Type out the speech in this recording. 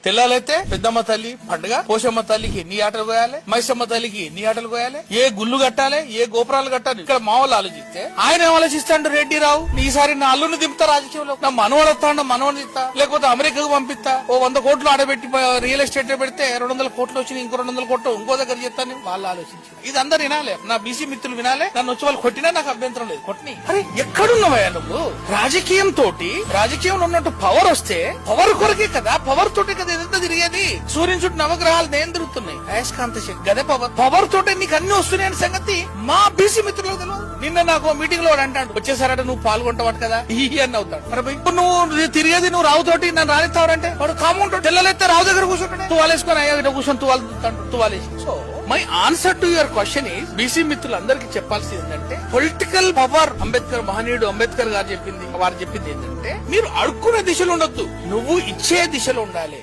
తెల్లాలైతే పెద్దమ్మ తల్లి పండుగ, పోషమ్మ తల్లికి ఎన్ని ఆటలు కోయాలి, మైసమ్మ తల్లికి ఎన్ని ఆటలు కోయాలి, ఏ గుళ్ళు కట్టాలి, ఏ గోపురాలు కట్టాలి. ఇక్కడ మా వాళ్ళు ఆలోచిస్తే ఆయన ఏం ఆలోచిస్తాడు, రెడ్డిరావు ఈసారి నా అల్లుని దింపుతా రాజకీయంలో, నా మనవడు వస్తాడు, మనవడు ఇస్తా, లేకపోతే అమెరికాకు పంపిస్తా, ఓ 100 కోట్లు ఆడబెట్టి రియల్ ఎస్టేట్ పెడితే 200 కోట్లు వచ్చి ఇంకో 200 కోట్లు ఇంకో దగ్గర చెప్తాను వాళ్ళు ఆలోచించి. ఇది అందరు వినాలి, నా బీసీ మిత్రులు వినాలి. నన్ను వచ్చి వాళ్ళు కొట్టినా నాకు అభ్యంతరం లేదు, కొట్టిని. అరే ఎక్కడున్నావయ్యా నువ్వు? రాజకీయంలో ఉన్నట్టు పవర్ వస్తే పవర్ కొరకే కదా, పవర్ తోటే కదా ఇదంతా తిరిగేది. సూర్యుని చుట్టూ నవగ్రహాలు నేను తిరుగుతున్నాయి, అయస్కాంత శక్తి గదే పవర్ తోటే నీకు అన్ని వస్తున్నాయని సంగతి మా బీసీ మిత్రులకు తెలియదు. నిన్న నాకు మీటింగ్ లో అంటాడు, వచ్చేసారట నువ్వు పాల్గొంటావట కదా ఈ అని అవుతాడు. మరి ఇప్పుడు నువ్వు తిరిగేది నువ్వు రావుతోటి నన్ను రానిస్తావంటే వాడు కామౌంట్ తెల్లలైతే రావు దగ్గర కూర్చుంటాడు, తువాలేసుకొని అయ్యా ఇట్లా కూర్చొని తువాలేసి. So my answer to your question is, BC మిత్రులందరికీ చెప్పాల్సింది ఏంటంటే పొలిటికల్ పవర్ అంబేద్కర్ మహనీయుడు అంబేద్కర్ గారు చెప్పింది, వారు చెప్పింది ఏంటంటే మీరు అడుక్కునే దిశలో ఉండొద్దు, నువ్వు ఇచ్చే దిశలో ఉండాలి.